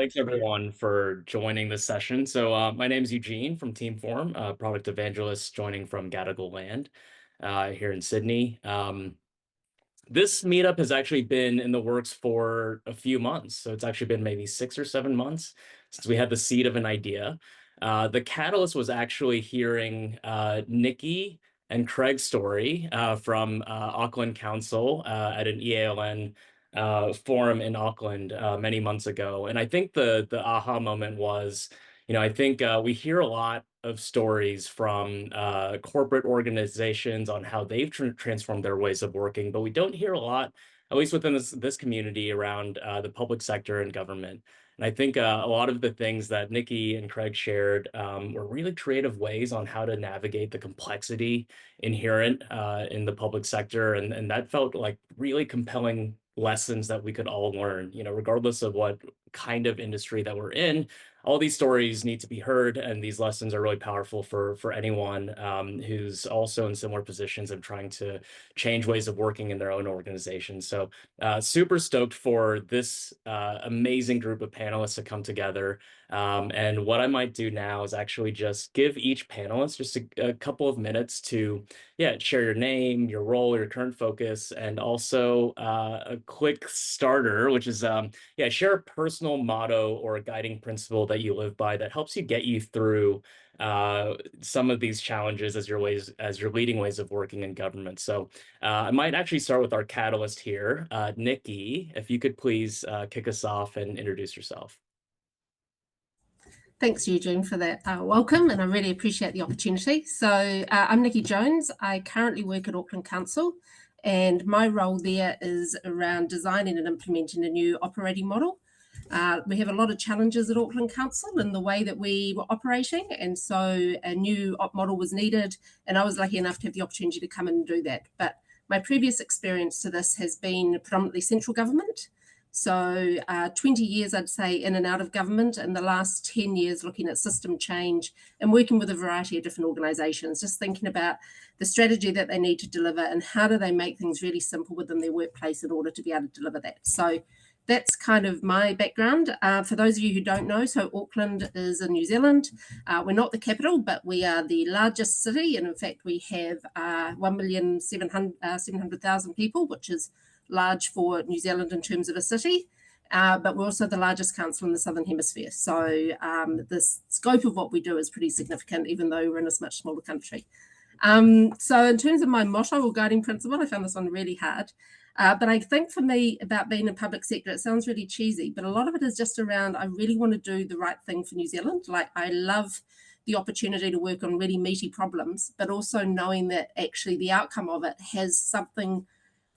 Thanks everyone for joining this session. So my name is Eugene from Team Form, product evangelist joining from Gadigal Land here in Sydney. This meetup has actually been in the works for a few months. So it's actually been maybe 6 or 7 months since we had the seed of an idea. The catalyst was actually hearing Nikki and Craig's story from Auckland Council at an EALN forum in Auckland many months ago. And I think the aha moment was, I think we hear a lot of stories from corporate organizations on how they've transformed their ways of working, but we don't hear a lot, at least within this community, around the public sector and government. And I think a lot of the things that Nikki and Craig shared were really creative ways on how to navigate the complexity inherent in the public sector, and that felt like really compelling lessons that we could all learn, regardless of what kind of industry that we're in. All these stories need to be heard, and these lessons are really powerful for anyone who's also in similar positions of trying to change ways of working in their own organization. So super stoked for this amazing group of panelists to come together. And what I might do now is actually just give each panelist just a couple of minutes to, share your name, your role, your current focus, and also a quick starter, which is share a personal motto or a guiding principle that you live by that helps you get you through some of these challenges as your leading ways of working in government. So I might actually start with our catalyst here. Nikki, if you could please kick us off and introduce yourself. Thanks, Eugene, for that welcome, and I really appreciate the opportunity. So I'm Nikki Jones. I currently work at Auckland Council, and my role there is around designing and implementing a new operating model. We have a lot of challenges at Auckland Council in the way that we were operating, and so a new op model was needed, and I was lucky enough to have the opportunity to come in and do that. But my previous experience to this has been predominantly central government. So 20 years, I'd say, in and out of government, and the last 10 years looking at system change and working with a variety of different organisations, just thinking about the strategy that they need to deliver and how do they make things really simple within their workplace in order to be able to deliver that. So that's kind of my background. For those of you who don't know, so Auckland is in New Zealand. We're not the capital, but we are the largest city, and in fact we have 1,700,000 people, which is large for New Zealand in terms of a city, but we're also the largest council in the Southern Hemisphere. So the scope of what we do is pretty significant, even though we're in a much smaller country. So in terms of my motto or guiding principle, I found this one really hard. But I think for me, about being in public sector, it sounds really cheesy, but a lot of it is just around, I really want to do the right thing for New Zealand. Like, I love the opportunity to work on really meaty problems, but also knowing that actually the outcome of it has something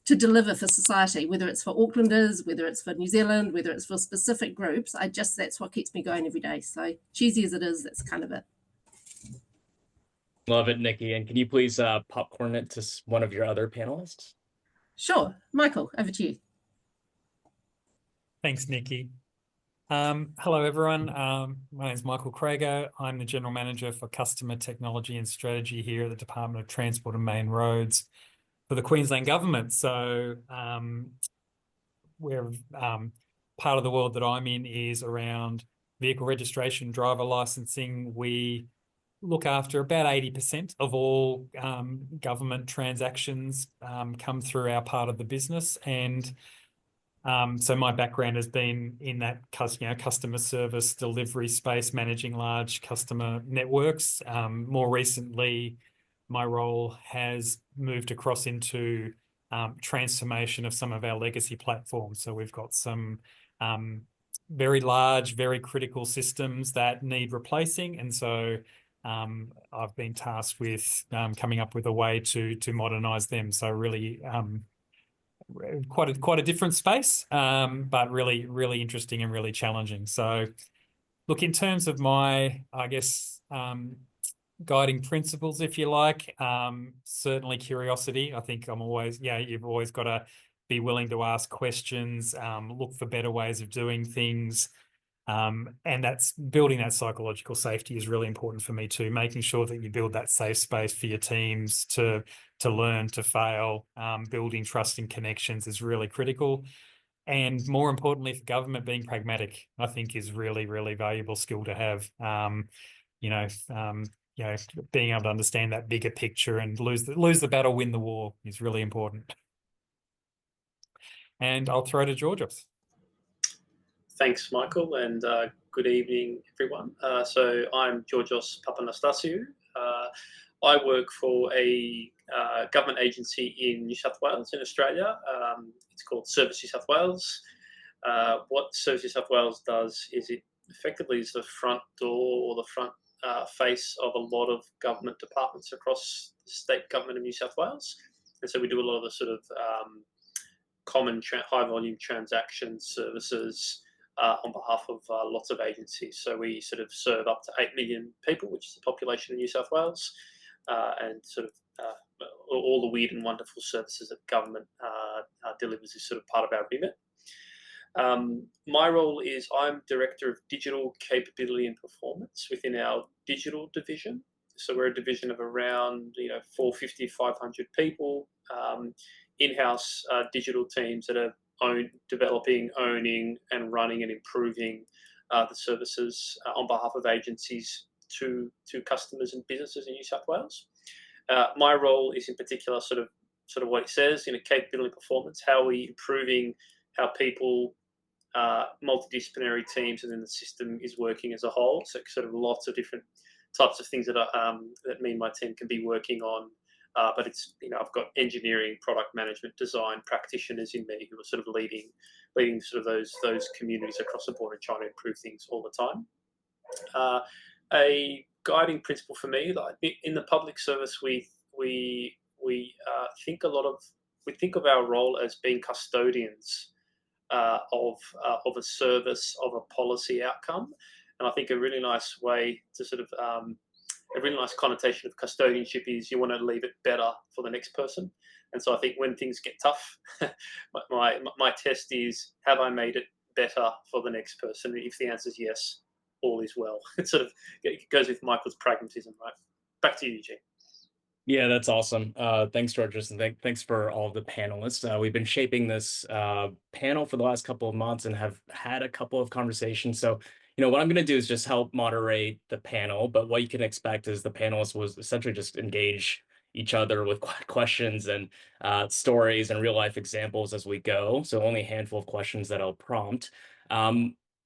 to deliver for society, whether it's for Aucklanders, whether it's for New Zealand, whether it's for specific groups. That's what keeps me going every day. So cheesy as it is, that's kind of it. Love it, Nikki. And can you please popcorn it to one of your other panelists? Sure. Michael, over to you. Thanks, Nikki. Hello, everyone. My name is Michael Krager. I'm the General Manager for Customer Technology and Strategy here at the Department of Transport and Main Roads for the Queensland Government. So we're part of the world that I'm in is around vehicle registration, driver licensing. We look after about 80% of all government transactions come through our part of the business. And so my background has been in that customer service delivery space, managing large customer networks. More recently, my role has moved across into transformation of some of our legacy platforms. So we've got some very large, very critical systems that need replacing. And so I've been tasked with coming up with a way to modernise them. So really quite a different space, but really, really interesting and really challenging. So look, in terms of my, I guess, guiding principles, if you like, certainly curiosity. I think you've always got to be willing to ask questions, look for better ways of doing things. And that's building that psychological safety is really important for me too, making sure that you build that safe space for your teams to learn, to fail. Building trust and connections is really critical. And more importantly, for government, being pragmatic, I think, is really, really valuable skill to have. You know, being able to understand that bigger picture and lose the battle, win the war is really important. And I'll throw to Georgios. Thanks, Michael, and good evening, everyone. So I'm Georgios Papanastasiou. I work for a government agency in New South Wales, in Australia. It's called Service New South Wales. What Service New South Wales does is it effectively is the front door or the front face of a lot of government departments across the state government of New South Wales. And so we do a lot of the sort of common high volume transaction services on behalf of lots of agencies. So we sort of serve up to 8 million people, which is the population of New South Wales, and sort of all the weird and wonderful services that government delivers is sort of part of our remit. My role is I'm Director of Digital Capability and Performance within our digital division. So we're a division of around 450, 500 people, in-house digital teams that are developing, owning, and running and improving the services on behalf of agencies to customers and businesses in New South Wales. My role is in particular sort of what it says, capability and performance. How are we improving how people, multidisciplinary teams, and then the system is working as a whole? So sort of lots of different types of things that that me and my team can be working on. But it's, I've got engineering, product management, design practitioners in me who are sort of leading sort of those communities across the board and trying to improve things all the time. A guiding principle for me, in the public service, we think of our role as being custodians of a service, of a policy outcome, and I think a really nice way to sort of a really nice connotation of custodianship is you want to leave it better for the next person. And so I think when things get tough, my test is, have I made it better for the next person? And if the answer is yes, all is well. It sort of goes with Michael's pragmatism, right? Back to you, Eugene. Yeah, that's awesome. Thanks, Georges, and thanks for all of the panelists. We've been shaping this panel for the last couple of months and have had a couple of conversations. So, what I'm going to do is just help moderate the panel, but what you can expect is the panelists will essentially just engage each other with questions and stories and real life examples as we go. So only a handful of questions that I'll prompt.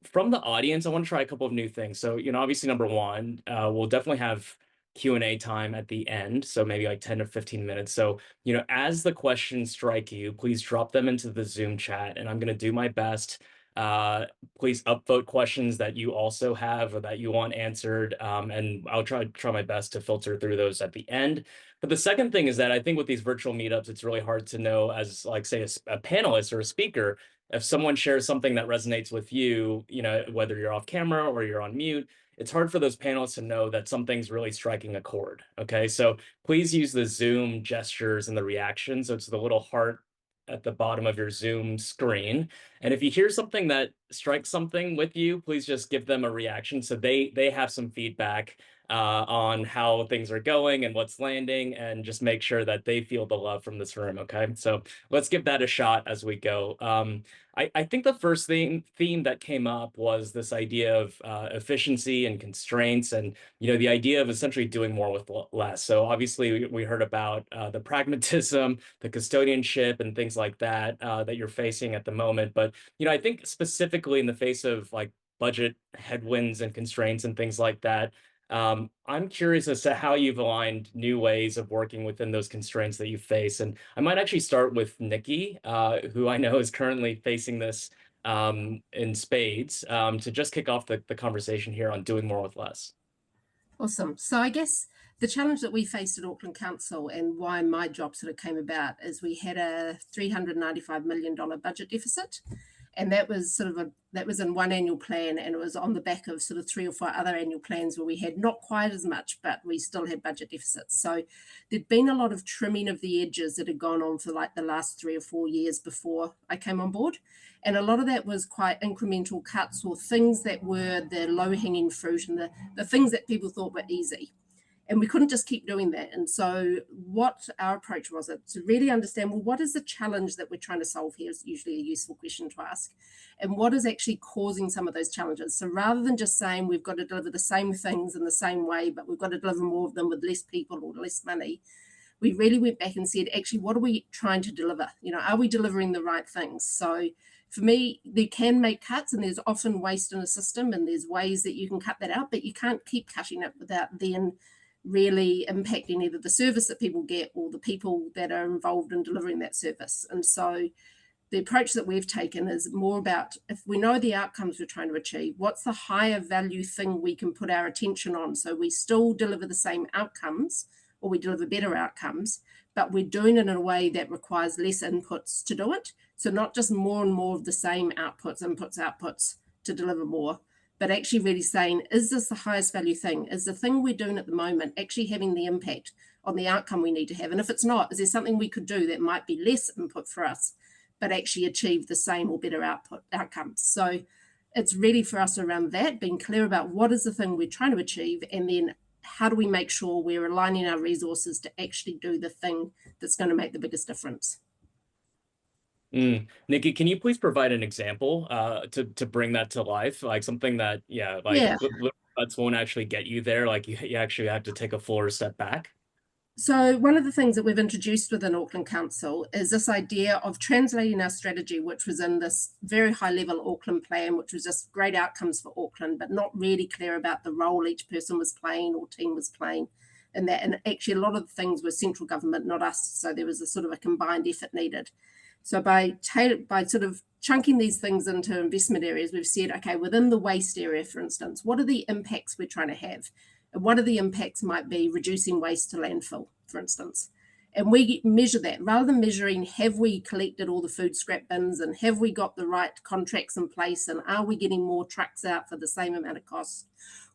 From the audience, I want to try a couple of new things. So, obviously, number one, we'll definitely have Q&A time at the end, so maybe like 10 to 15 minutes. So, as the questions strike you, please drop them into the Zoom chat, and I'm going to do my best. Please upvote questions that you also have or that you want answered, and I'll try my best to filter through those at the end. But the second thing is that I think with these virtual meetups, it's really hard to know, as like, say, a panelist or a speaker, if someone shares something that resonates with you, whether you're off camera or you're on mute, it's hard for those panelists to know that something's really striking a chord. Okay, so please use the Zoom gestures and the reaction. So it's the little heart at the bottom of your Zoom screen. And if you hear something that strikes something with you, please just give them a reaction so they have some feedback on how things are going and what's landing, and just make sure that they feel the love from this room. Okay, so let's give that a shot as we go. I think the first theme that came up was this idea of efficiency and constraints, and the idea of essentially doing more with less. So obviously we heard about the pragmatism, the custodianship, and things like that that you're facing at the moment. But I think specifically in the face of like budget headwinds and constraints and things like that, I'm curious as to how you've aligned new ways of working within those constraints that you face. And I might actually start with Nikki, who I know is currently facing this in spades, to just kick off the conversation here on doing more with less. Awesome. So I guess the challenge that we faced at Auckland Council, and why my job sort of came about, is we had a $395 million budget deficit. And that was that was in one annual plan, and it was on the back of sort of 3 or 4 other annual plans where we had not quite as much, but we still had budget deficits. So there'd been a lot of trimming of the edges that had gone on for like the last 3 or 4 years before I came on board. And a lot of that was quite incremental cuts, or things that were the low-hanging fruit and the things that people thought were easy. And we couldn't just keep doing that. And so what our approach was to really understand, well, what is the challenge that we're trying to solve here is usually a useful question to ask. And what is actually causing some of those challenges? So rather than just saying we've got to deliver the same things in the same way, but we've got to deliver more of them with less people or less money, we really went back and said, actually, what are we trying to deliver? Are we delivering the right things? So for me, they can make cuts, and there's often waste in a system, and there's ways that you can cut that out, but you can't keep cutting it without then really impacting either the service that people get or the people that are involved in delivering that service. And so the approach that we've taken is more about, if we know the outcomes we're trying to achieve, what's the higher value thing we can put our attention on so we still deliver the same outcomes or we deliver better outcomes, but we're doing it in a way that requires less inputs to do it. So not just more and more of the same outputs, outputs to deliver more, but actually really saying, is this the highest value thing? Is the thing we're doing at the moment actually having the impact on the outcome we need to have? And if it's not, is there something we could do that might be less input for us, but actually achieve the same or better outcomes? So it's really for us around that, being clear about what is the thing we're trying to achieve, and then how do we make sure we're aligning our resources to actually do the thing that's going to make the biggest difference. Nikki, can you please provide an example to bring that to life? Like something that, cuts won't actually get you there. Like you actually have to take a fuller step back. So one of the things that we've introduced within Auckland Council is this idea of translating our strategy, which was in this very high level Auckland plan, which was just great outcomes for Auckland, but not really clear about the role each person was playing or team was playing in that. And actually a lot of the things were central government, not us. So there was a sort of a combined effort needed. So by sort of chunking these things into investment areas, we've said, okay, within the waste area, for instance, what are the impacts we're trying to have? And one of the impacts might be reducing waste to landfill, for instance. And we measure that rather than measuring, have we collected all the food scrap bins and have we got the right contracts in place and are we getting more trucks out for the same amount of cost,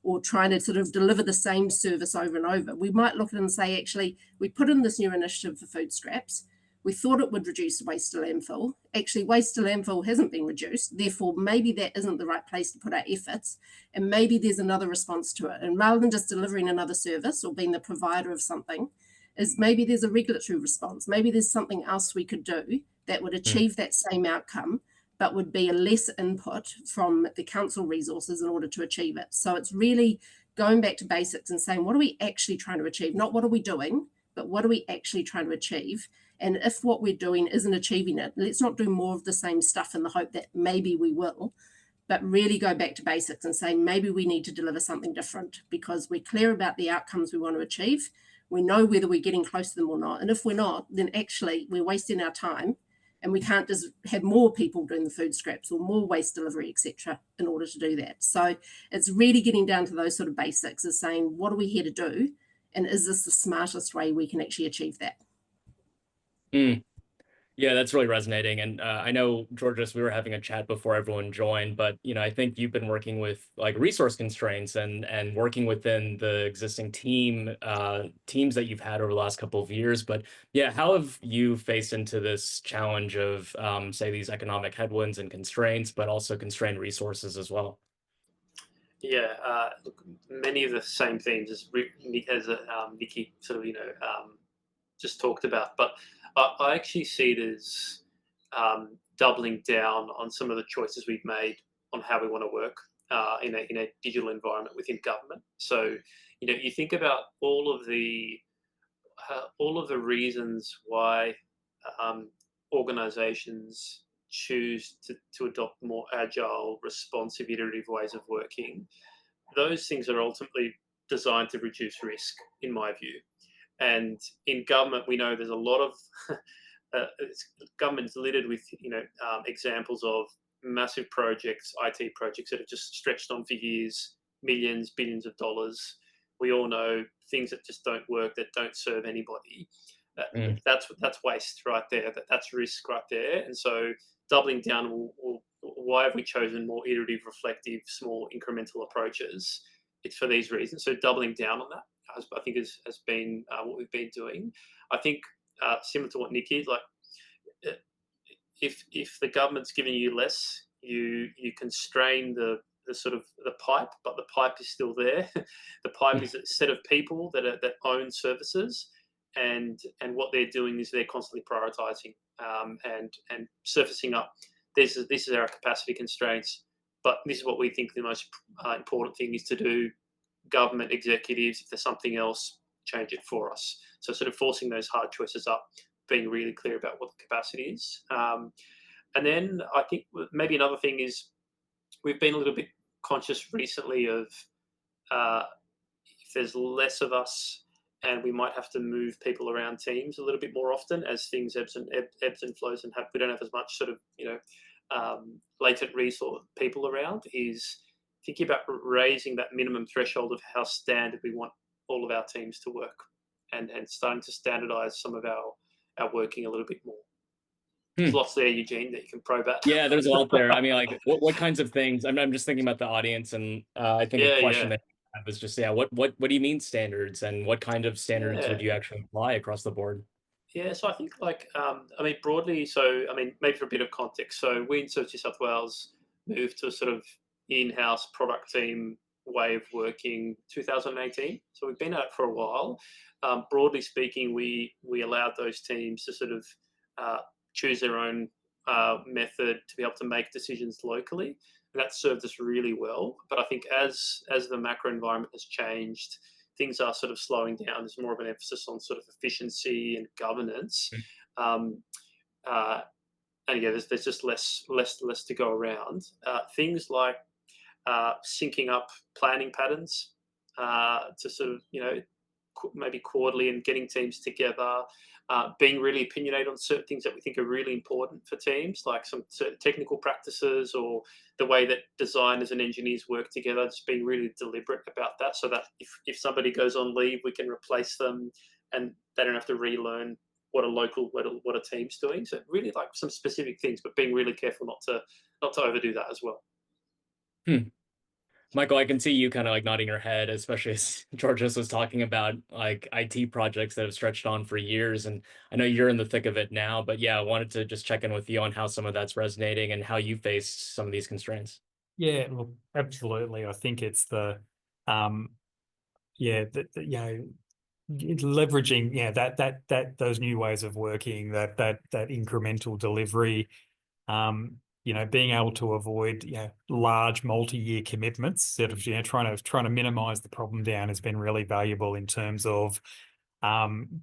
or trying to sort of deliver the same service over and over. We might look at it and say, actually, we put in this new initiative for food scraps. We thought it would reduce waste to landfill. Actually, waste to landfill hasn't been reduced. Therefore, maybe that isn't the right place to put our efforts. And maybe there's another response to it. And rather than just delivering another service or being the provider of something, is maybe there's a regulatory response. Maybe there's something else we could do that would achieve that same outcome, but would be a less input from the council resources in order to achieve it. So it's really going back to basics and saying, what are we actually trying to achieve? Not what are we doing, but what are we actually trying to achieve? And if what we're doing isn't achieving it, let's not do more of the same stuff in the hope that maybe we will, but really go back to basics and say, maybe we need to deliver something different because we're clear about the outcomes we want to achieve. We know whether we're getting close to them or not. And if we're not, then actually we're wasting our time and we can't just have more people doing the food scraps or more waste delivery, etc., in order to do that. So it's really getting down to those sort of basics, is saying, what are we here to do? And is this the smartest way we can actually achieve that? Yeah, that's really resonating. And I know, Georges, we were having a chat before everyone joined, but I think you've been working with like resource constraints and working within the existing teams that you've had over the last couple of years. But yeah, how have you faced into this challenge of say these economic headwinds and constraints, but also constrained resources as well? Yeah, look, many of the same themes as Nikki sort of just talked about, but I actually see it as doubling down on some of the choices we've made on how we want to work in a digital environment within government. So you think about all of the reasons why organisations choose to adopt more agile, responsive, iterative ways of working. Those things are ultimately designed to reduce risk, in my view. And in government, we know there's a lot of government's littered with examples of massive projects, IT projects that have just stretched on for years, millions, billions of dollars. We all know things that just don't work, that don't serve anybody. That's waste right there. That's risk right there. And so doubling down why have we chosen more iterative, reflective, small incremental approaches? It's for these reasons. So doubling down on that, I think, has been what we've been doing. I think similar to what Nikki, like if the government's giving you less, you constrain the sort of the pipe, but the pipe is still there. The pipe is a set of people that own services, and what they're doing is they're constantly prioritizing, and surfacing up. This is our capacity constraints, but this is what we think the most important thing is to do. Government executives, if there's something else, change it for us. So sort of forcing those hard choices up, being really clear about what the capacity is. And then I think maybe another thing is we've been a little bit conscious recently of if there's less of us, and we might have to move people around teams a little bit more often as things ebbs and flows, and we don't have as much sort of latent resource people around. Is thinking about raising that minimum threshold of how standard we want all of our teams to work, and starting to standardize some of our working a little bit more. There's lots there, Eugene, that you can probe at. Yeah, there's a lot there. I mean, like, what kinds of things? I'm just thinking about the audience, and I think a question that I have is just, what do you mean standards, and what kind of standards would you actually apply across the board? Yeah, so I think I mean, broadly, so I mean, maybe for a bit of context. So we in New South Wales moved to a sort of in-house product team way of working 2018. So we've been at it for a while. Broadly speaking, we allowed those teams to sort of choose their own method to be able to make decisions locally. And that served us really well. But I think as the macro environment has changed, things are sort of slowing down. There's more of an emphasis on sort of efficiency and governance. And yeah, there's just less to go around. Things like syncing up planning patterns to sort of, maybe quarterly, and getting teams together, being really opinionated on certain things that we think are really important for teams, like some certain technical practices or the way that designers and engineers work together, just being really deliberate about that, so that if somebody goes on leave, we can replace them and they don't have to relearn what a team's doing. So really like some specific things, but being really careful not to overdo that as well. Michael, I can see you kind of like nodding your head, especially as Georges was talking about like IT projects that have stretched on for years. And I know you're in the thick of it now, but yeah, I wanted to just check in with you on how some of that's resonating and how you face some of these constraints. Yeah, look, absolutely. I think it's leveraging, that those new ways of working, that incremental delivery, being able to avoid large multi-year commitments, sort of trying to minimize the problem down has been really valuable in terms of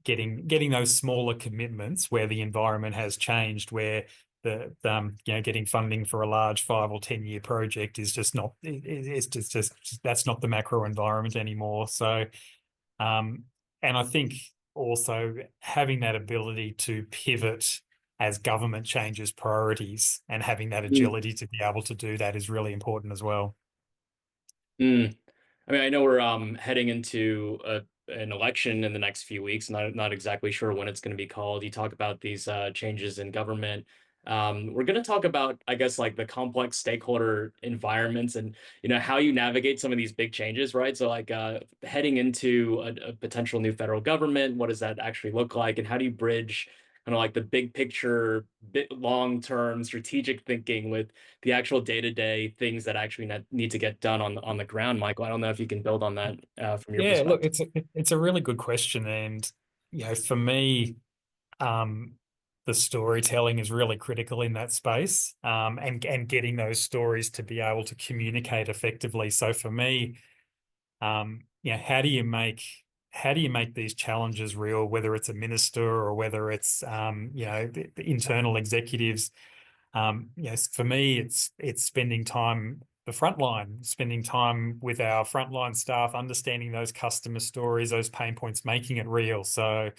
getting those smaller commitments where the environment has changed, where getting funding for a large 5 or 10-year project is just not, it's just that's not the macro environment anymore. So and I think also having that ability to pivot as government changes priorities, and having that agility to be able to do that is really important as well. I mean, I know we're heading into an election in the next few weeks. Not exactly sure when it's going to be called. You talk about these changes in government. We're going to talk about, I guess, like the complex stakeholder environments, and how you navigate some of these big changes, right? So like heading into a potential new federal government, what does that actually look like, and how do you bridge kind of like the big picture, long-term strategic thinking with the actual day-to-day things that actually need to get done on the ground, Michael? I don't know if you can build on that from your perspective. Look, it's a really good question, and for me, the storytelling is really critical in that space, and getting those stories to be able to communicate effectively. So for me, how do you make these challenges real, whether it's a minister or whether it's the internal executives? For me, it's spending time the frontline, spending time with our frontline staff, understanding those customer stories, those pain points, making it real. So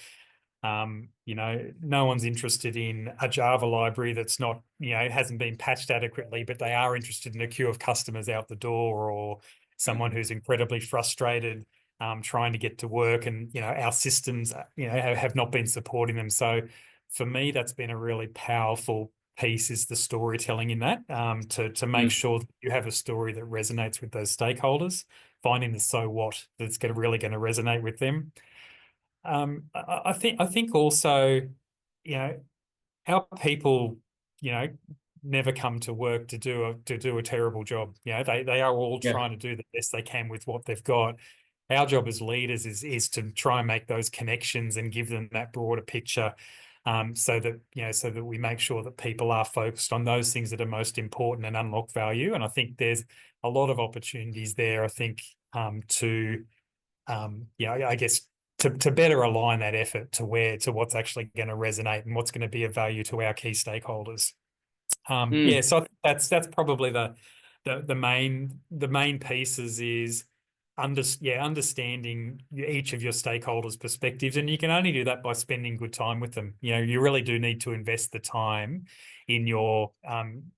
no one's interested in a Java library that's not, hasn't been patched adequately, but they are interested in a queue of customers out the door, or someone who's incredibly frustrated trying to get to work, and our systems have not been supporting them. So for me, that's been a really powerful piece, is the storytelling in that, to make sure that you have a story that resonates with those stakeholders, finding the so what that's really going to resonate with them. I think also, our people, never come to work to do a terrible job. You know, they are all Yeah. trying to do the best they can with what they've got. Our job as leaders is to try and make those connections and give them that broader picture, so that we make sure that people are focused on those things that are most important and unlock value. And I think there's a lot of opportunities there. I think I guess to better align that effort to what's actually going to resonate and what's going to be of value to our key stakeholders. Mm. So I think that's probably the main pieces is understanding each of your stakeholders' perspectives, and you can only do that by spending good time with them. You know, you really do need to invest the time in your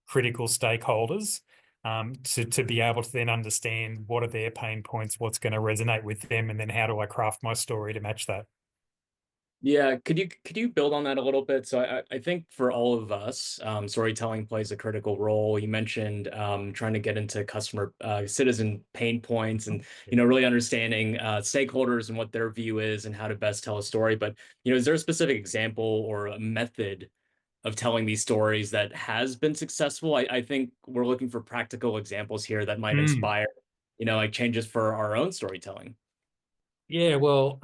critical stakeholders to be able to then understand what are their pain points, what's going to resonate with them, and then how do I craft my story to match that. Yeah, could you build on that a little bit? So I think for all of us, storytelling plays a critical role. You mentioned trying to get into customer citizen pain points and really understanding stakeholders and what their view is and how to best tell a story. But is there a specific example or a method of telling these stories that has been successful? I think we're looking for practical examples here that might inspire like changes for our own storytelling. Yeah, well,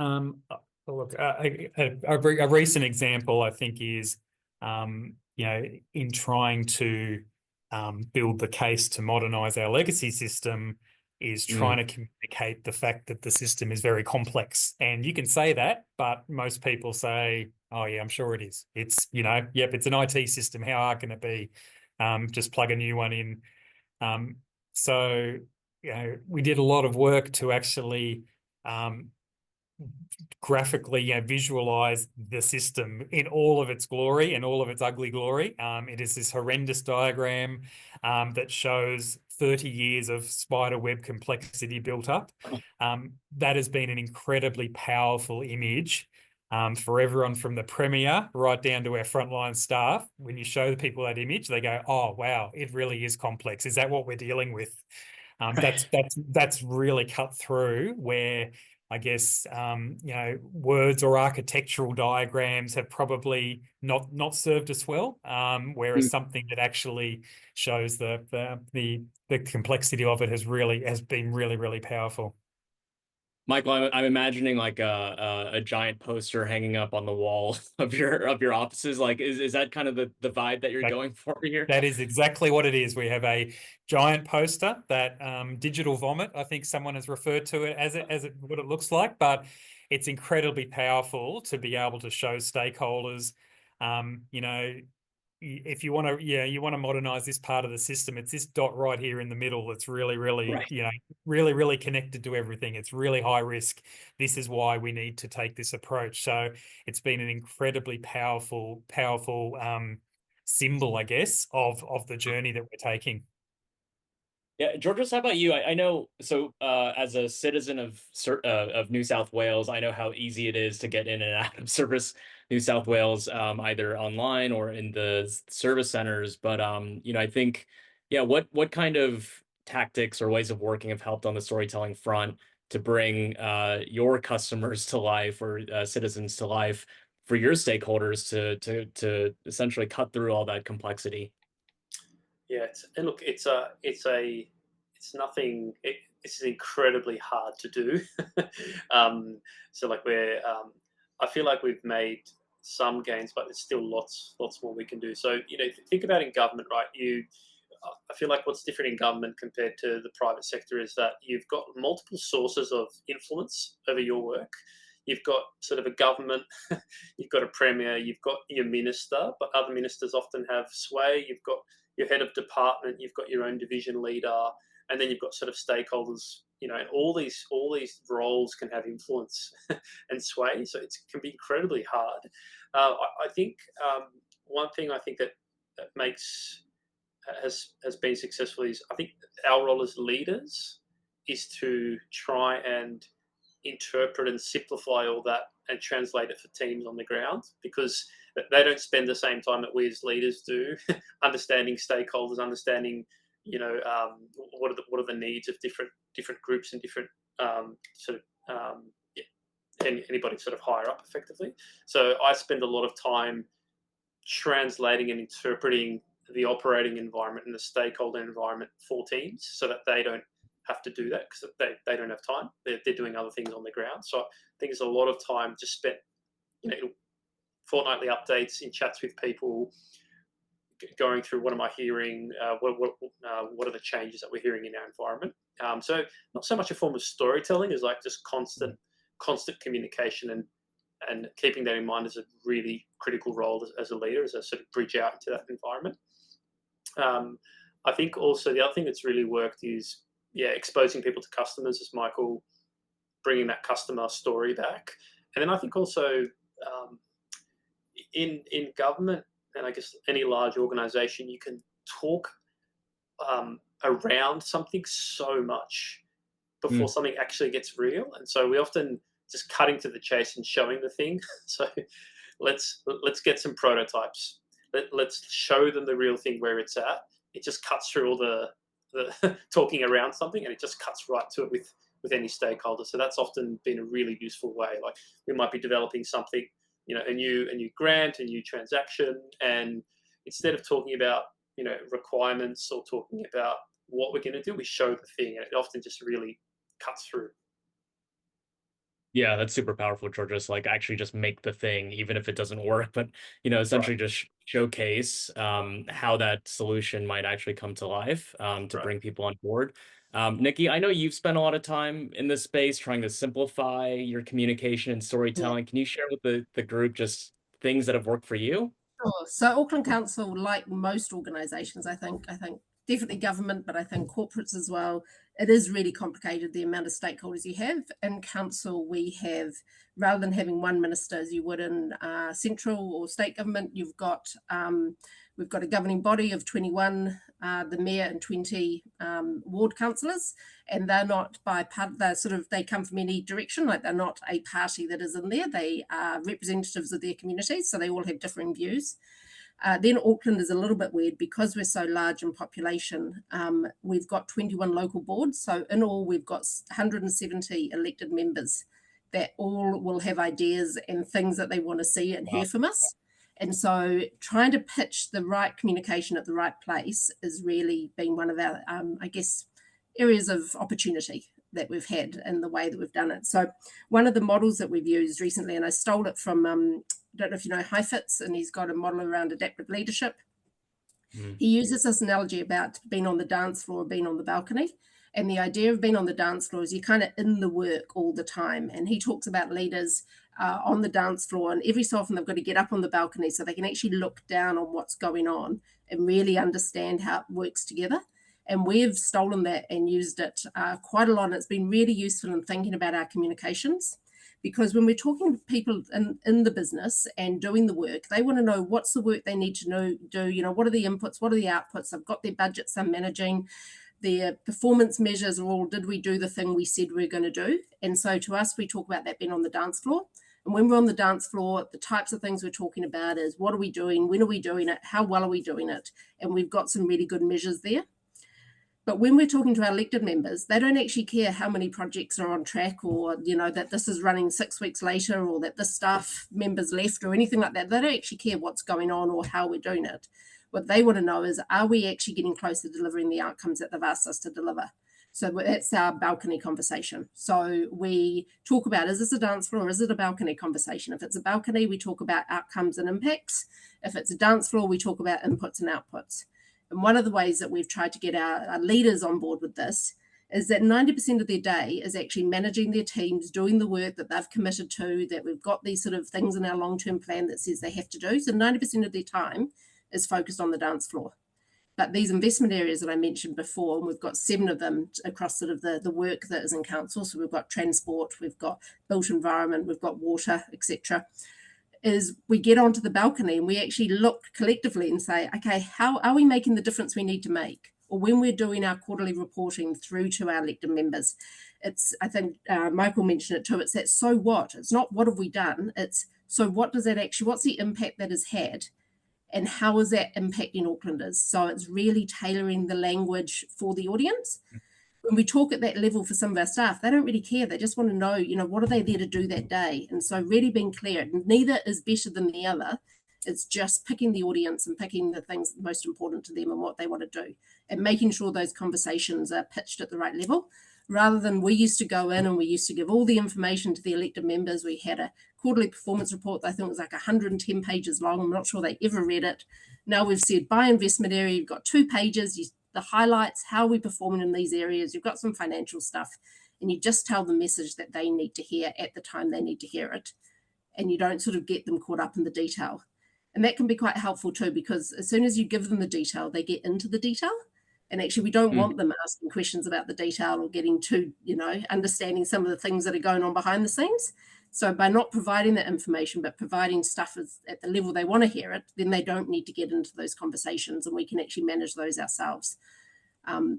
look, a recent example I think is, in trying to build the case to modernize our legacy system, is trying to communicate the fact that the system is very complex. And you can say that, but most people say, "Oh yeah, I'm sure it is. It's yep, it's an IT system. How hard can it be? Just plug a new one in." So we did a lot of work to actually graphically visualize the system in all of its glory and all of its ugly glory. It is this horrendous diagram that shows 30 years of spider web complexity built up. That has been an incredibly powerful image for everyone from the premier right down to our frontline staff. When you show the people that image, they go, "Oh, wow, it really is complex. Is that what we're dealing with?" That's really cut through where I guess words or architectural diagrams have probably not served us well. Whereas something that actually shows the complexity of it has been really powerful. Michael, I'm imagining like a giant poster hanging up on the wall of your offices. Like, is that kind of the vibe that you're going for here? That is exactly what it is. We have a giant poster that digital vomit, I think someone has referred to it as what it looks like, but it's incredibly powerful to be able to show stakeholders, if you want to modernize this part of the system, it's this dot right here in the middle that's really Right. really connected to everything. It's really high risk. This is why we need to take this approach. So it's been an incredibly powerful symbol, I guess, of the journey that we're taking. Yeah, Georgios, how about you? I know, so as a citizen of New South Wales, I know how easy it is to get in and out of Service New South Wales, either online or in the service centers. But I think, yeah, what kind of tactics or ways of working have helped on the storytelling front to bring your customers to life or citizens to life for your stakeholders to essentially cut through all that complexity? Yeah, it's nothing. It's incredibly hard to do. So like I feel like we've made some gains, but there's still lots more we can do. So think about in government, right? I feel like what's different in government compared to the private sector is that you've got multiple sources of influence over your work. You've got sort of a government, you've got a premier, you've got your minister, but other ministers often have sway. You've got your head of department, you've got your own division leader, and then you've got sort of stakeholders. And all these roles can have influence and sway. So it can be incredibly hard. I think one thing I think that makes has been successful is I think our role as leaders is to try and interpret and simplify all that and translate it for teams on the ground, because they don't spend the same time that we as leaders do understanding stakeholders, understanding what are the needs of different groups and different sort of anybody sort of higher up effectively. So I spend a lot of time translating and interpreting the operating environment and the stakeholder environment for teams so that they don't have to do that because they don't have time. They're doing other things on the ground. So I think there's a lot of time just spent, fortnightly updates in chats with people, going through what am I hearing, what are the changes that we're hearing in our environment. So not so much a form of storytelling as like just constant communication, and keeping that in mind is a really critical role as a leader, as a sort of bridge out into that environment. I think also the other thing that's really worked is exposing people to customers, as Michael, bringing that customer story back. And then I think also in government, and I guess any large organization, you can talk around something so much before something actually gets real. And so we often just cutting to the chase and showing the thing. So let's get some prototypes. Let's show them the real thing where it's at. It just cuts through all the talking around something, and it just cuts right to it with any stakeholder. So that's often been a really useful way. Like we might be developing something, a new grant, a new transaction, and instead of talking about requirements or talking about what we're going to do, we show the thing, and it often just really cuts through. Yeah, that's super powerful, Georges. Like actually just make the thing, even if it doesn't work, but essentially just showcase how that solution might actually come to life to bring people on board. Nikki, I know you've spent a lot of time in this space trying to simplify your communication and storytelling. Can you share with the group just things that have worked for you? Sure. So Auckland Council, like most organisations, I think definitely government, but I think corporates as well, it is really complicated, the amount of stakeholders you have. In council, we have, rather than having one minister as you would in central or state government, we've got a governing body of 21, the mayor and 20 ward councillors, and they're not by part. They come from any direction. Like they're not a party that is in there. They are representatives of their communities, so they all have differing views. Then Auckland is a little bit weird because we're so large in population. We've got 21 local boards, so in all we've got 170 elected members that all will have ideas and things that they want to see and hear from us. And so trying to pitch the right communication at the right place has really been one of our, areas of opportunity that we've had in the way that we've done it. So one of the models that we've used recently, and I stole it from, I don't know if you know Heifetz, and he's got a model around adaptive leadership. He uses this analogy about being on the dance floor, being on the balcony. And the idea of being on the dance floor is you're kind of in the work all the time. And he talks about leaders on the dance floor, and every so often they've got to get up on the balcony so they can actually look down on what's going on and really understand how it works together. And we've stolen that and used it quite a lot. And it's been really useful in thinking about our communications, because when we're talking to people in the business and doing the work, they want to know what's the work they need to do, what are the inputs, what are the outputs. They've got their budgets they're managing. Their performance measures are all, did we do the thing we said we are going to do? And so to us, we talk about that being on the dance floor. And when we're on the dance floor, the types of things we're talking about is what are we doing? When are we doing it? How well are we doing it? And we've got some really good measures there. But when we're talking to our elected members, they don't actually care how many projects are on track, or, that this is running 6 weeks later, or that this staff member's left or anything like that. They don't actually care what's going on or how we're doing it. What they want to know is, are we actually getting close to delivering the outcomes that they've asked us to deliver? So that's our balcony conversation. So we talk about, is this a dance floor or is it a balcony conversation? If it's a balcony, we talk about outcomes and impacts. If it's a dance floor, we talk about inputs and outputs. And one of the ways that we've tried to get our leaders on board with this is that 90% of their day is actually managing their teams, doing the work that they've committed to, that we've got these sort of things in our long-term plan that says they have to do. So 90% of their time is focused on the dance floor. But these investment areas that I mentioned before, and we've got 7 of them across sort of the work that is in council. So we've got transport, we've got built environment, we've got water, etc. Is we get onto the balcony and we actually look collectively and say, okay, how are we making the difference we need to make? Or when we're doing our quarterly reporting through to our elected members, it's, I think Michael mentioned it too, it's that so what? It's not what have we done, it's so what does that actually, what's the impact that has had? And how is that impacting Aucklanders? So it's really tailoring the language for the audience. When we talk at that level for some of our staff, they don't really care. They just want to know, what are they there to do that day? And so really being clear, neither is better than the other. It's just picking the audience and picking the things most important to them and what they want to do, and making sure those conversations are pitched at the right level, rather than we used to go in and we used to give all the information to the elected members. We had a quarterly performance report that I think was like 110 pages long. I'm not sure they ever read it. Now we've said by investment area, you've got 2 pages, the highlights, how we're performing in these areas, you've got some financial stuff, and you just tell the message that they need to hear at the time they need to hear it. And you don't sort of get them caught up in the detail. And that can be quite helpful too, because as soon as you give them the detail, they get into the detail. And actually, we don't want them asking questions about the detail or getting too, understanding some of the things that are going on behind the scenes. So by not providing that information, but providing stuff at the level they want to hear it, then they don't need to get into those conversations, and we can actually manage those ourselves.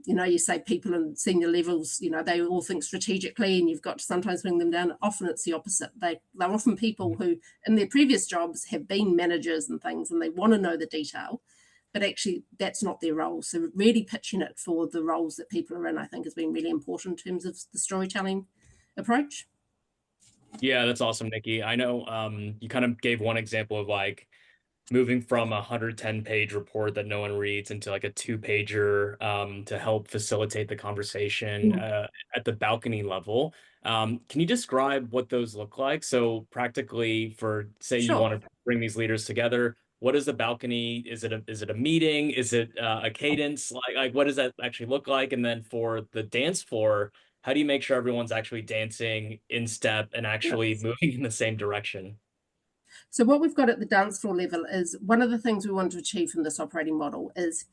You say people in senior levels, they all think strategically, and you've got to sometimes bring them down. Often it's the opposite. They're often people who in their previous jobs have been managers and things, and they want to know the detail, but actually that's not their role. So really pitching it for the roles that people are in, I think, has been really important in terms of the storytelling approach. Yeah, that's awesome, Nikki. I know you kind of gave one example of like moving from a 110-page report that no one reads into like a 2-pager to help facilitate the conversation at the balcony level. Can you describe what those look like? So practically, for say you Sure. want to bring these leaders together, what is the balcony? Is it a meeting? Is it a cadence? Like what does that actually look like? And then for the dance floor, how do you make sure everyone's actually dancing in step and actually moving in the same direction? So what we've got at the dance floor level is one of the things we want to achieve from this operating model is,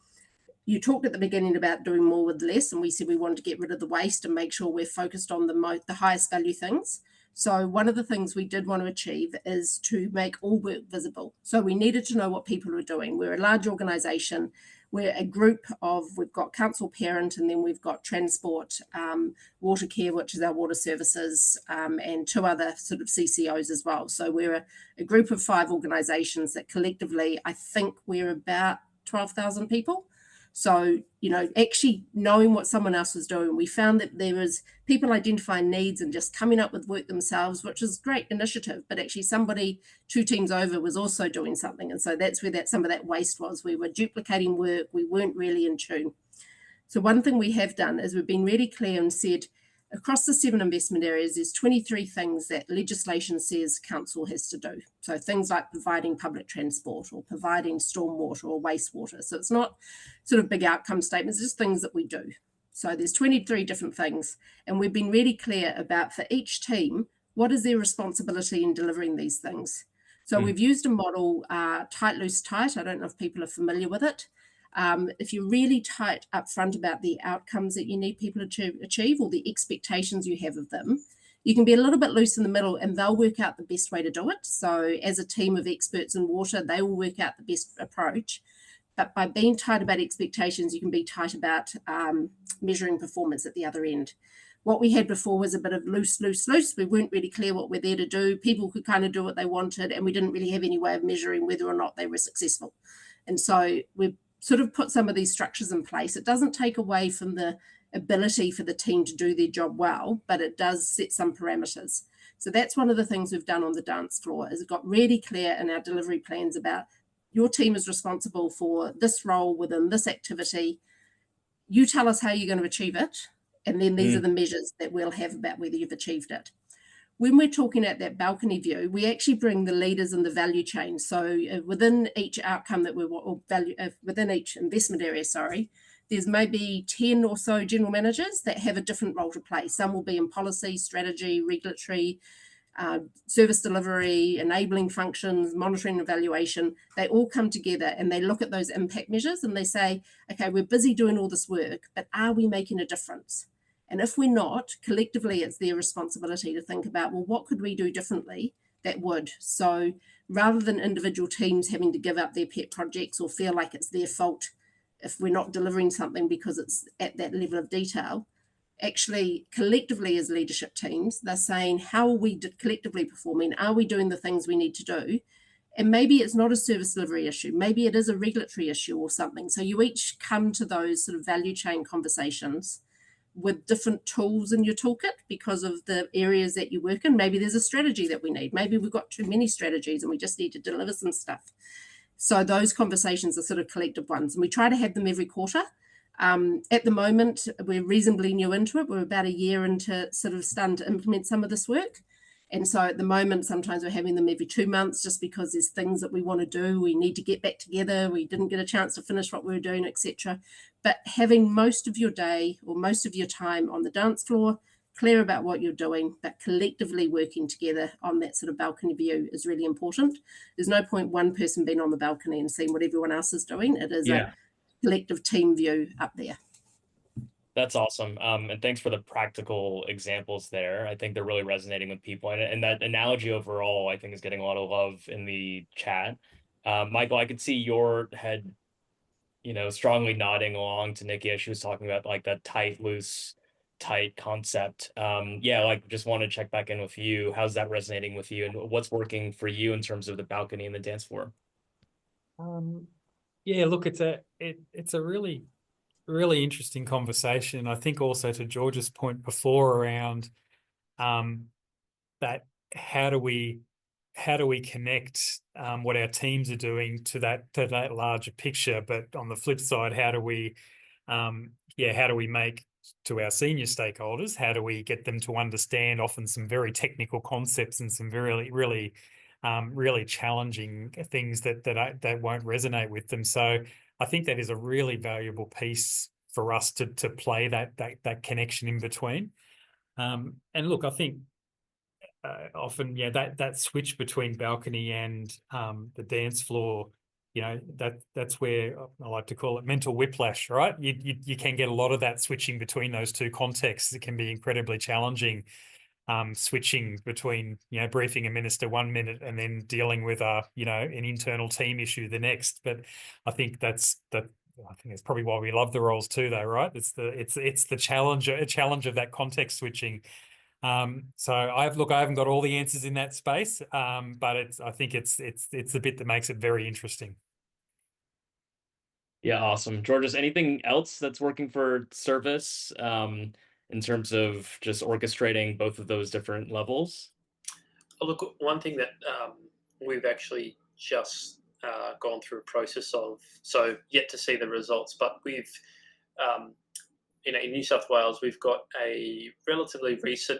you talked at the beginning about doing more with less, and we said we wanted to get rid of the waste and make sure we're focused on the highest value things. So one of the things we did want to achieve is to make all work visible. So we needed to know what people are doing. We're a large organisation. We're a group we've got council parent, and then we've got transport, water care, which is our water services, and 2 other sort of CCOs as well. So we're a group of 5 organisations that collectively, I think we're about 12,000 people. So, actually knowing what someone else was doing, we found that there was people identifying needs and just coming up with work themselves, which is great initiative, but actually somebody 2 teams over was also doing something. And so that's where some of that waste was. We were duplicating work. We weren't really in tune. So one thing we have done is we've been really clear and said, across the 7 investment areas, there's 23 things that legislation says council has to do. So things like providing public transport or providing stormwater or wastewater. So it's not sort of big outcome statements, it's just things that we do. So there's 23 different things. And we've been really clear about, for each team, what is their responsibility in delivering these things. So we've used a model, tight, loose, tight. I don't know if people are familiar with it. If you're really tight up front about the outcomes that you need people to achieve or the expectations you have of them, you can be a little bit loose in the middle and they'll work out the best way to do it. So as a team of experts in water, they will work out the best approach. But by being tight about expectations, you can be tight about measuring performance at the other end. What we had before was a bit of loose. We weren't really clear what we're there to do. People could kind of do what they wanted, and we didn't really have any way of measuring whether or not they were successful. And so we've sort of put some of these structures in place. It doesn't take away from the ability for the team to do their job well, but it does set some parameters. So that's one of the things we've done on the dance floor, is it got really clear in our delivery plans about your team is responsible for this role within this activity. You tell us how you're going to achieve it, and then these are the measures that we'll have about whether you've achieved it. When we're talking at that balcony view, we actually bring the leaders in the value chain. So within each outcome that within each investment area, there's maybe 10 or so general managers that have a different role to play. Some will be in policy, strategy, regulatory, service delivery, enabling functions, monitoring and evaluation. They all come together and they look at those impact measures and they say, okay, we're busy doing all this work, but are we making a difference? And if we're not, collectively, it's their responsibility to think about, well, what could we do differently that would? So rather than individual teams having to give up their pet projects or feel like it's their fault if we're not delivering something because it's at that level of detail, actually collectively as leadership teams, they're saying, how are we collectively performing? Are we doing the things we need to do? And maybe it's not a service delivery issue. Maybe it is a regulatory issue or something. So you each come to those sort of value chain conversations with different tools in your toolkit because of the areas that you work in. Maybe there's a strategy that we need. Maybe we've got too many strategies and we just need to deliver some stuff. So those conversations are sort of collective ones, and we try to have them every quarter. At the moment, we're reasonably new into it. We're about a year into sort of starting to implement some of this work. And so at the moment, sometimes we're having them every 2 months just because there's things that we want to do. We need to get back together. We didn't get a chance to finish what we were doing, etc. But having most of your day or most of your time on the dance floor, clear about what you're doing, but collectively working together on that sort of balcony view is really important. There's no point one person being on the balcony and seeing what everyone else is doing. It is a collective team view up there. That's awesome. And thanks for the practical examples there. I think they're really resonating with people. And that analogy overall, I think, is getting a lot of love in the chat. Michael, I could see your head, strongly nodding along to Nikki as she was talking about like that tight, loose, tight concept. Yeah, like just want to check back in with you. How's that resonating with you, and what's working for you in terms of the balcony and the dance floor? Yeah, look, it's a really interesting conversation. I think also to George's point before around that how do we connect what our teams are doing to that larger picture, but on the flip side, how do we make to our senior stakeholders, how do we get them to understand often some very technical concepts and some really challenging things that won't resonate with them. So I think that is a really valuable piece for us to play that connection in between. And look, I think often, that switch between balcony and the dance floor, that's where I like to call it mental whiplash, right? You can get a lot of that switching between those two contexts. It can be incredibly challenging, switching between, briefing a minister 1 minute and then dealing with an internal team issue the next. But I think I think it's probably why we love the roles too, though, right? It's the challenge of that context switching. So I haven't got all the answers in that space, but I think it's the bit that makes it very interesting. Yeah, awesome. Georges, anything else that's working for service in terms of just orchestrating both of those different levels? Look, one thing that we've actually just gone through a process of, so yet to see the results, but we've, in New South Wales, we've got a relatively recent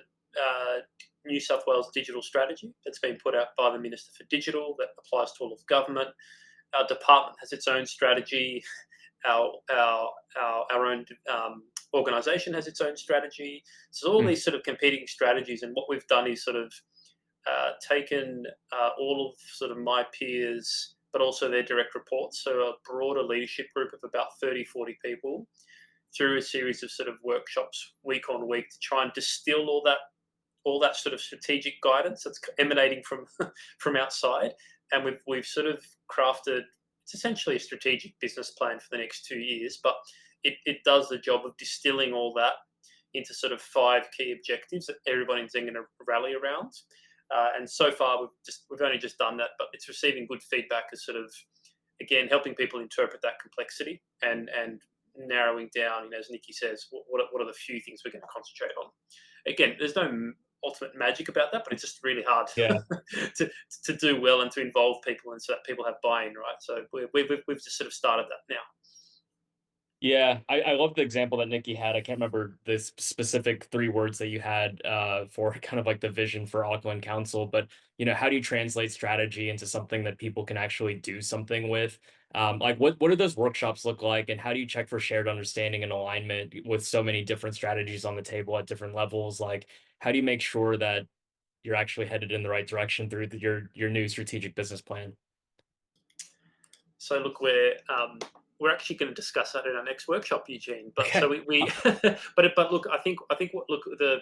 New South Wales digital strategy that's been put out by the Minister for Digital that applies to all of government. Our department has its own strategy. Our own organisation has its own strategy. So all these sort of competing strategies, and what we've done is sort of taken all of sort of my peers, but also their direct reports, so a broader leadership group of about 30, 40 people, through a series of sort of workshops week on week to try and distill all that sort of strategic guidance that's emanating from outside. And we've sort of crafted, it's essentially a strategic business plan for the next 2 years, but it does the job of distilling all that into sort of 5 key objectives that everybody's then going to rally around. And so far, we've only just done that, but it's receiving good feedback as sort of, again, helping people interpret that complexity and narrowing down, as Nikki says, what are the few things we're going to concentrate on. Again, there's no ultimate magic about that, but it's just really hard to do well and to involve people and so that people have buy-in, right? So we've just sort of started that now. Yeah, I love the example that Nikki had. I can't remember the specific 3 words that you had for kind of like the vision for Auckland Council, but how do you translate strategy into something that people can actually do something with? Like what do those workshops look like, and how do you check for shared understanding and alignment with so many different strategies on the table at different levels? Like how do you make sure that you're actually headed in the right direction through your new strategic business plan? So look, we're actually going to discuss that in our next workshop, Eugene. But Okay. so we but look, I think the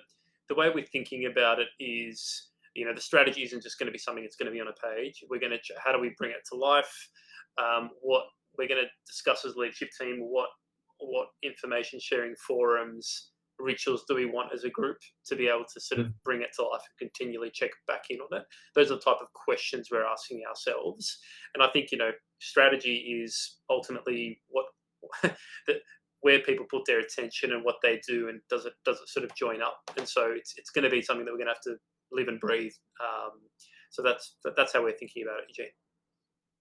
way we're thinking about it is, the strategy isn't just going to be something that's going to be on a page. We're going to how do we bring it to life? What we're going to discuss as a leadership team, what information sharing forums, rituals do we want as a group to be able to sort of bring it to life and continually check back in on it? Those are the type of questions we're asking ourselves. And I think, strategy is ultimately what where people put their attention and what they do, and does it sort of join up? And so it's going to be something that we're going to have to live and breathe. So that's how we're thinking about it,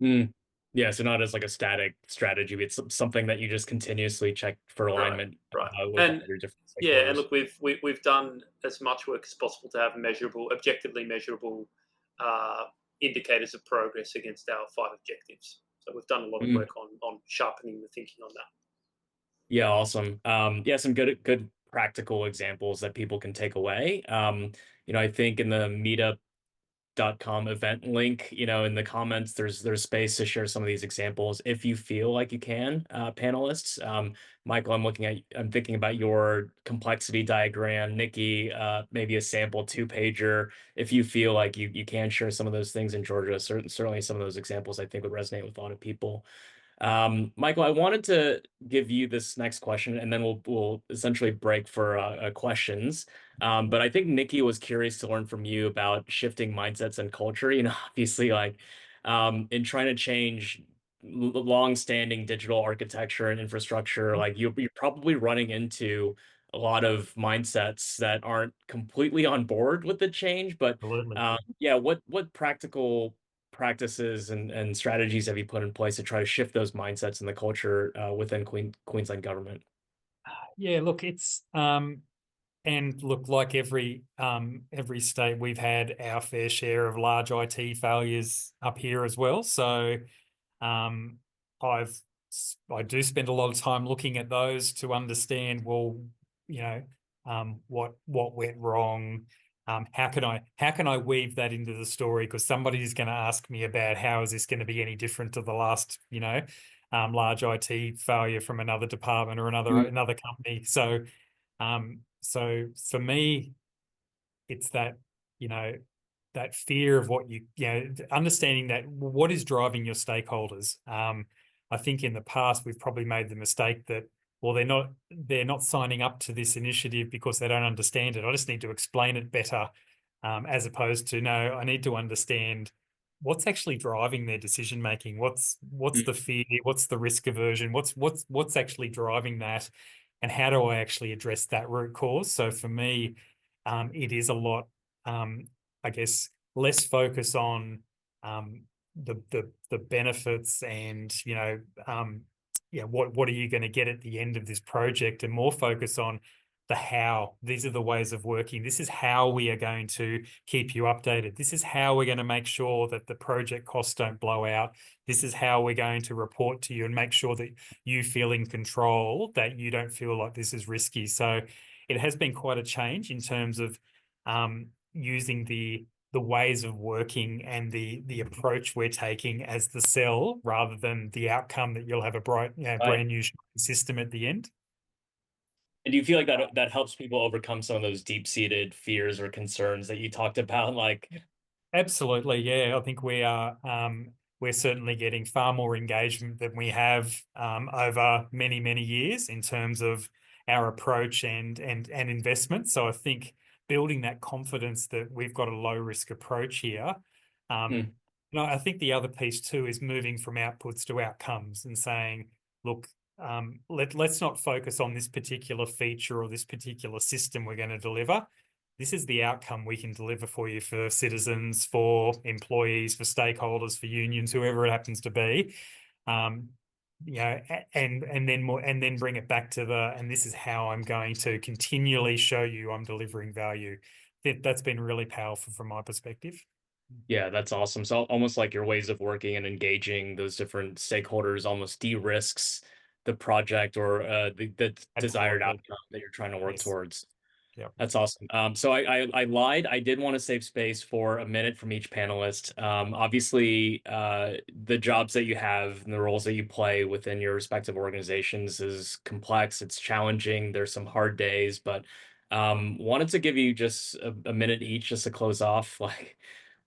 Eugene. Yeah, so not as like a static strategy, it's something that you just continuously check for Right, alignment right. with all And your different yeah, and stakeholders. look, we've done as much work as possible to have measurable, objectively measurable uh, indicators of progress against our 5 objectives. So we've done a lot of Mm. work on sharpening the thinking on that. Yeah, awesome. Yeah, some good practical examples that people can take away. I think in the meetup.com event link, in the comments, there's space to share some of these examples if you feel like you can, panelists. Michael, I'm thinking about your complexity diagram. Nikki, maybe a sample 2-pager. If you feel like you can share some of those things in Georgia, certainly some of those examples I think would resonate with a lot of people. Michael, I wanted to give you this next question, and then we'll essentially break for questions. But I think Nikki was curious to learn from you about shifting mindsets and culture. Obviously, like in trying to change long-standing digital architecture and infrastructure, like you're probably running into a lot of mindsets that aren't completely on board with the change. But Absolutely. yeah, what practical practices and strategies have you put in place to try to shift those mindsets and the culture within Queensland government? Yeah, look, it's and look, like every state, we've had our fair share of large IT failures up here as well. So um, I've I do spend a lot of time looking at those to understand, well, you know, what went wrong. How can I weave that into the story? Because somebody's going to ask me about how is this going to be any different to the last, large IT failure from another department or Mm. another company. So for me, it's that, you know, that fear of understanding that what is driving your stakeholders. I think in the past we've probably made the mistake that, well, they're not signing up to this initiative because they don't understand it. I just need to explain it better, as opposed to, no, I need to understand what's actually driving their decision making. What's Mm. the fear? What's the risk aversion? What's actually driving that, and how do I actually address that root cause? So for me, it is a lot, I guess, less focus on the benefits and what are you going to get at the end of this project, and more focus on the how. These are the ways of working. This is how we are going to keep you updated. This is how we're going to make sure that the project costs don't blow out. This is how we're going to report to you and make sure that you feel in control, that you don't feel like this is risky. So it has been quite a change in terms of using the ways of working and the approach we're taking as the cell, rather than the outcome that you'll have a Right. brand new system at the end. And do you feel like that helps people overcome some of those deep-seated fears or concerns that you talked about? Like, Absolutely, yeah. I think we're certainly getting far more engagement than we have over many, many years in terms of our approach and investment. So I think building that confidence that we've got a low risk approach here. hmm, I think the other piece too is moving from outputs to outcomes and saying, look, let's not focus on this particular feature or this particular system we're going to deliver. This is the outcome we can deliver for you, for citizens, for employees, for stakeholders, for unions, whoever it happens to be. And then bring it back to and this is how I'm going to continually show you I'm delivering value. That's been really powerful from my perspective. yeah, that's awesome. So almost like your ways of working and engaging those different stakeholders almost de-risks the project or the desired Absolutely. outcome that you're trying to work Yes. towards. Yep. That's awesome. So I lied. I did want to save space for a minute from each panelist. Obviously, the jobs that you have and the roles that you play within your respective organizations is complex. It's challenging. There's some hard days, but wanted to give you just a minute each just to close off. Like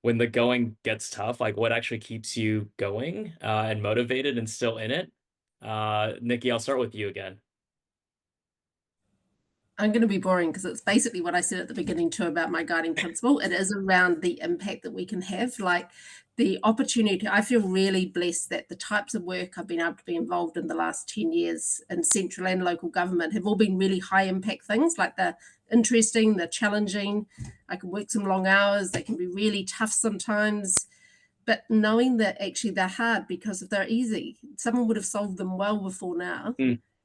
when the going gets tough, like what actually keeps you going and motivated and still in it. Nikki, I'll start with you again. I'm going to be boring because it's basically what I said at the beginning too about my guiding principle. It is around the impact that we can have, like the opportunity. I feel really blessed that the types of work I've been able to be involved in the last 10 years in central and local government have all been really high impact things, like they're interesting, they're challenging. I can work some long hours, they can be really tough sometimes, but knowing that actually they're hard, because if they're easy, someone would have solved them well before now,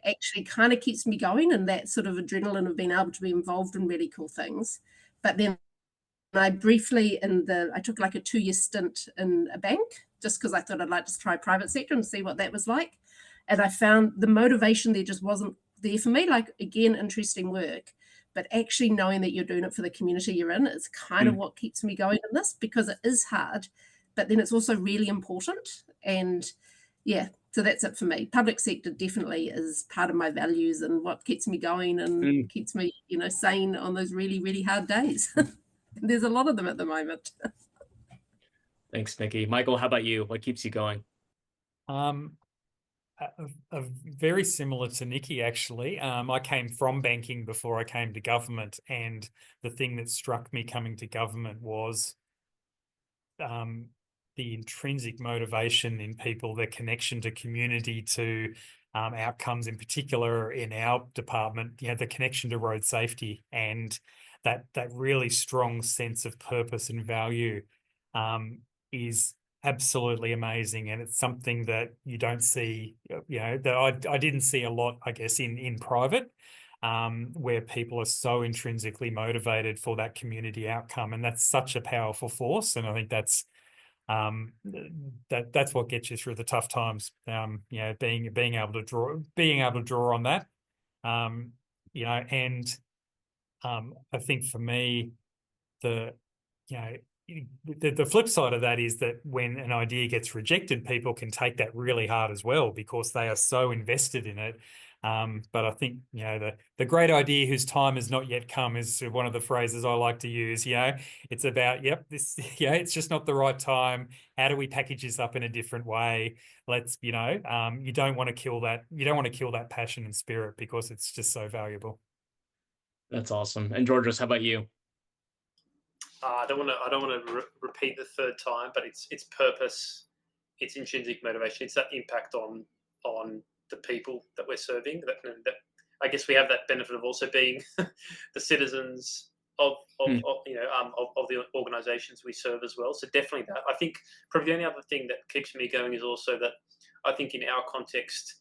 actually kind of keeps me going, and that sort of adrenaline of being able to be involved in really cool things. But then I took like a 2-year stint in a bank just because I thought I'd like to try private sector and see what that was like. And I found the motivation there just wasn't there for me. Like, again, interesting work, but actually knowing that you're doing it for the community you're in is kind of what keeps me going in this, because it is hard, but then it's also really important. And yeah, so that's it for me. Public sector definitely is part of my values and what keeps me going and keeps me, sane on those really, really hard days. There's a lot of them at the moment. Thanks, Nikki. Michael, how about you? What keeps you going? Very similar to Nikki, actually. I came from banking before I came to government, and the thing that struck me coming to government was the intrinsic motivation in people, their connection to community, to outcomes, in particular in our department, the connection to road safety, and that really strong sense of purpose and value is absolutely amazing. And it's something that you don't see, that I didn't see a lot, I guess, in private, where people are so intrinsically motivated for that community outcome. And that's such a powerful force. And I think that's what gets you through the tough times. Being able to draw on that. And I think for me, the flip side of that is that when an idea gets rejected, people can take that really hard as well because they are so invested in it. But I think, the great idea whose time has not yet come is one of the phrases I like to use. It's about, it's just not the right time. How do we package this up in a different way? Let's, you don't want to kill that. You don't want to kill that passion and spirit because it's just so valuable. That's awesome. And Georgios, how about you? I don't want to repeat the third time, but it's purpose, it's intrinsic motivation, it's that impact on the people that we're serving. That I guess we have that benefit of also being the citizens of the organisations we serve as well. So definitely that. I think probably the only other thing that keeps me going is also that I think in our context,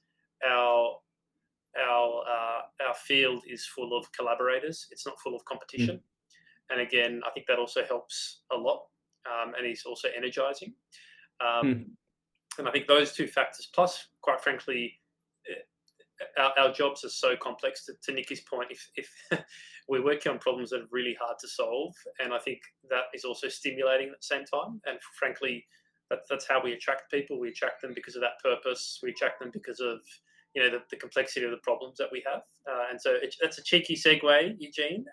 our field is full of collaborators. It's not full of competition. And again, I think that also helps a lot, and is also energizing. And I think those two factors, plus, quite frankly, our jobs are so complex. To Nikki's point, if we're working on problems that are really hard to solve, and I think that is also stimulating at the same time. And frankly, that's how we attract people. We attract them because of that purpose. We attract them because of the complexity of the problems that we have. And so that's a cheeky segue, Eugene.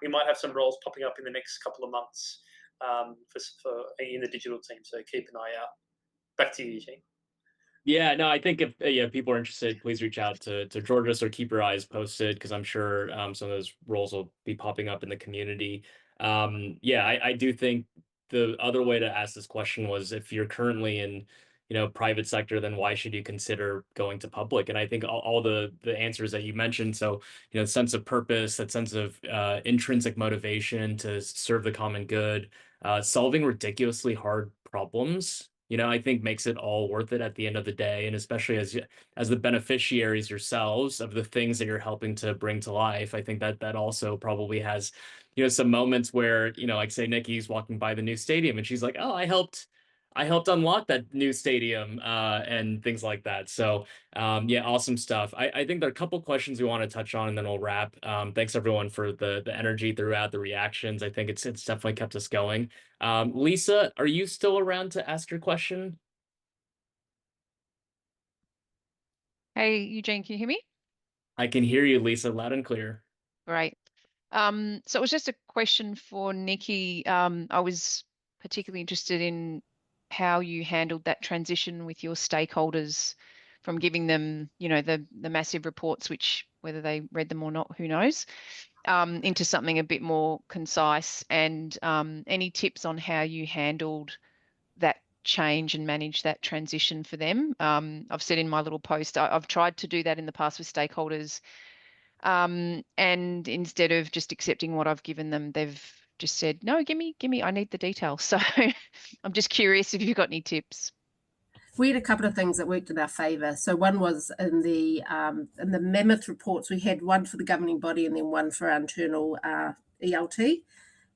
We might have some roles popping up in the next couple of months for in the digital team. So keep an eye out. Back to you, Eugene. Yeah, no, I think if people are interested, please reach out to Georgios or keep your eyes posted, because I'm sure some of those roles will be popping up in the community. I do think the other way to ask this question was, if you're currently in private sector, then why should you consider going to public? And I think all the answers that you mentioned, so sense of purpose, that sense of intrinsic motivation to serve the common good, solving ridiculously hard problems, I think makes it all worth it at the end of the day. And especially as the beneficiaries yourselves of the things that you're helping to bring to life, I think that also probably has some moments where like, say, Nikki's walking by the new stadium and she's like, oh, I helped unlock that new stadium, and things like that. So awesome stuff. I think there are a couple questions we want to touch on, and then we'll wrap. Thanks everyone for the energy throughout, the reactions. I think it's definitely kept us going. Lisa, are you still around to ask your question? Hey, Eugene, can you hear me? I can hear you, Lisa, loud and clear. Great. So it was just a question for Nikki. I was particularly interested in how you handled that transition with your stakeholders from giving them, the massive reports, which whether they read them or not, who knows, into something a bit more concise, and any tips on how you handled that change and manage that transition for them. I've said in my little post, I've tried to do that in the past with stakeholders. And instead of just accepting what I've given them, they've just said, no, give me, I need the details. So I'm just curious if you've got any tips. We had a couple of things that worked in our favour. So one was in the mammoth reports. We had one for the governing body and then one for our internal ELT.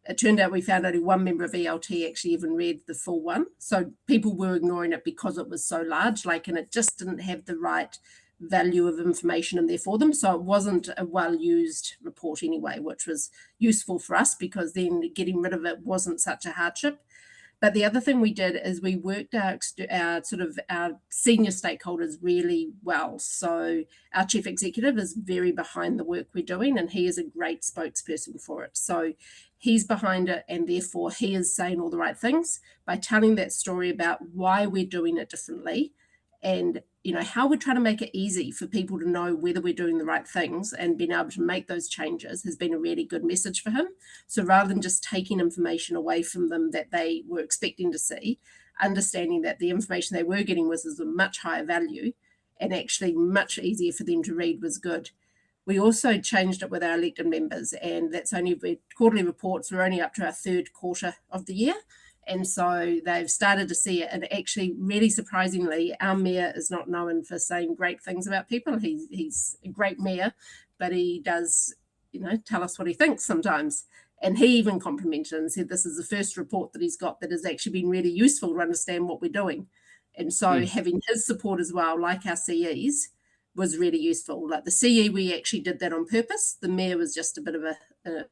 It turned out we found only one member of ELT actually even read the full one. So people were ignoring it because it was so large, and it just didn't have the right value of information in there for them. So it wasn't a well-used report anyway, which was useful for us because then getting rid of it wasn't such a hardship. But the other thing we did is we worked our senior stakeholders really well. So our chief executive is very behind the work we're doing, and he is a great spokesperson for it. So he's behind it, and therefore he is saying all the right things by telling that story about why we're doing it differently, and how we're trying to make it easy for people to know whether we're doing the right things, and being able to make those changes has been a really good message for him. So rather than just taking information away from them that they were expecting to see, understanding that the information they were getting was of much higher value and actually much easier for them to read was good. We also changed it with our elected members, and that's only quarterly reports. We're only up to our third quarter of the year. And so they've started to see it. And actually, really surprisingly, our mayor is not known for saying great things about people. He's a great mayor, but he does, tell us what he thinks sometimes. And he even complimented and said this is the first report that he's got that has actually been really useful to understand what we're doing. And so having his support as well, like our CEs, was really useful. Like the CE, we actually did that on purpose. The mayor was just a bit of a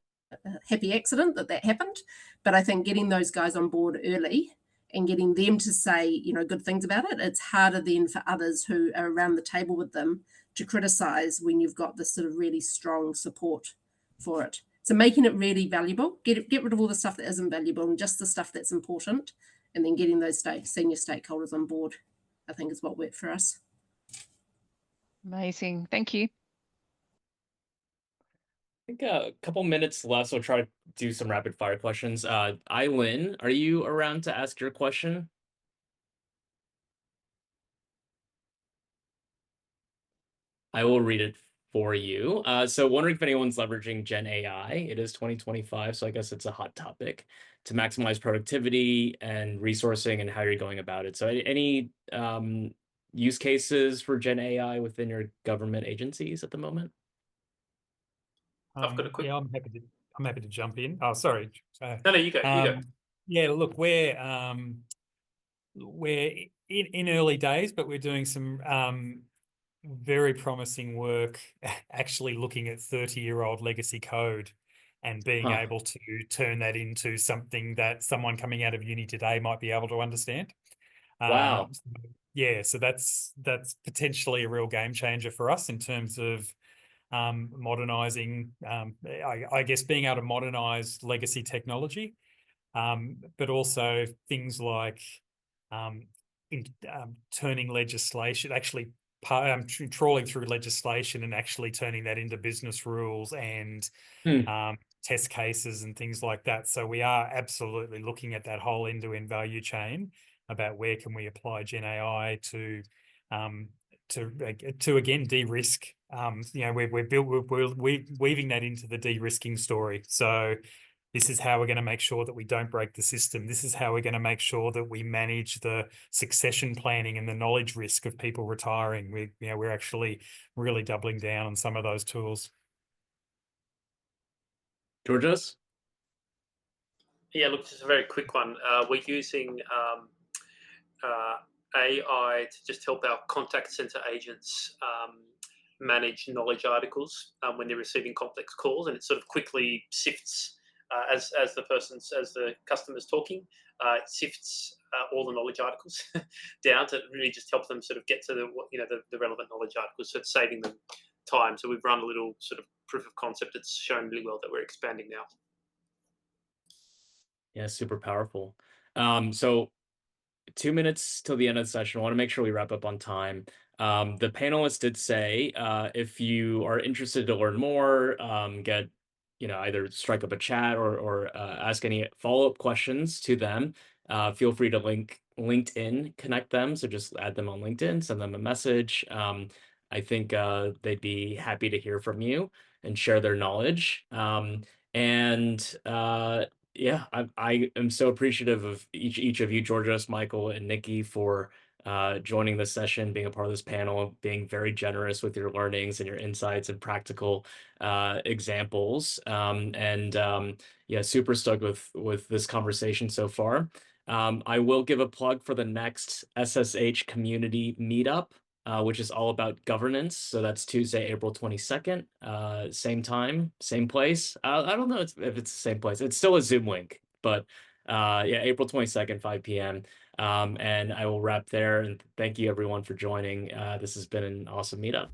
happy accident that happened. But I think getting those guys on board early and getting them to say, good things about it, it's harder then for others who are around the table with them to criticize when you've got this sort of really strong support for it. So making it really valuable, get rid of all the stuff that isn't valuable and just the stuff that's important, and then getting those senior stakeholders on board, I think is what worked for us. Amazing. Thank you. I think a couple minutes left, so I'll try to do some rapid fire questions. Eileen, are you around to ask your question? I will read it for you. So wondering if anyone's leveraging Gen AI. It is 2025, so I guess it's a hot topic to maximize productivity and resourcing and how you're going about it. So any use cases for Gen AI within your government agencies at the moment? I've got a quick. Yeah, I'm happy to jump in. Oh, sorry. No, you go. You go. Yeah, look, we're in early days, but we're doing some very promising work actually looking at 30-year-old legacy code and being able to turn that into something that someone coming out of uni today might be able to understand. Wow. Yeah, so that's potentially a real game changer for us in terms of modernizing, I guess being able to modernize legacy technology, but also things like turning legislation, actually trawling through legislation and actually turning that into business rules and test cases and things like that. So we are absolutely looking at that whole end-to-end value chain about where can we apply Gen AI to again de-risk. We're weaving that into the de-risking story. So this is how we're going to make sure that we don't break the system. This is how we're going to make sure that we manage the succession planning and the knowledge risk of people retiring. We're actually really doubling down on some of those tools. Georgios? Yeah, look, just a very quick one. We're using AI to just help our contact center agents manage knowledge articles when they're receiving complex calls, and it sort of quickly sifts as the customer's talking, it sifts all the knowledge articles down to really just help them sort of get to the relevant knowledge articles. So it's saving them time. So we've run a little sort of proof of concept. It's shown really well that we're expanding now. Yeah, super powerful. So 2 minutes till the end of the session. I want to make sure we wrap up on time. The panelists did say if you are interested to learn more, get either strike up a chat or ask any follow-up questions to them. Feel free to LinkedIn connect them. So just add them on LinkedIn, send them a message. I think they'd be happy to hear from you and share their knowledge. And Yeah, I am so appreciative of each of you, Georgios, Michael, and Nikki, for joining this session, being a part of this panel, being very generous with your learnings and your insights and practical examples. Yeah, super stoked with this conversation so far. I will give a plug for the next SSH community meetup, which is all about governance. So that's Tuesday, April 22nd, same time, same place. I don't know if it's the same place. It's still a Zoom link, but yeah, April 22nd, 5 p.m. And I will wrap there. And thank you everyone for joining. This has been an awesome meetup.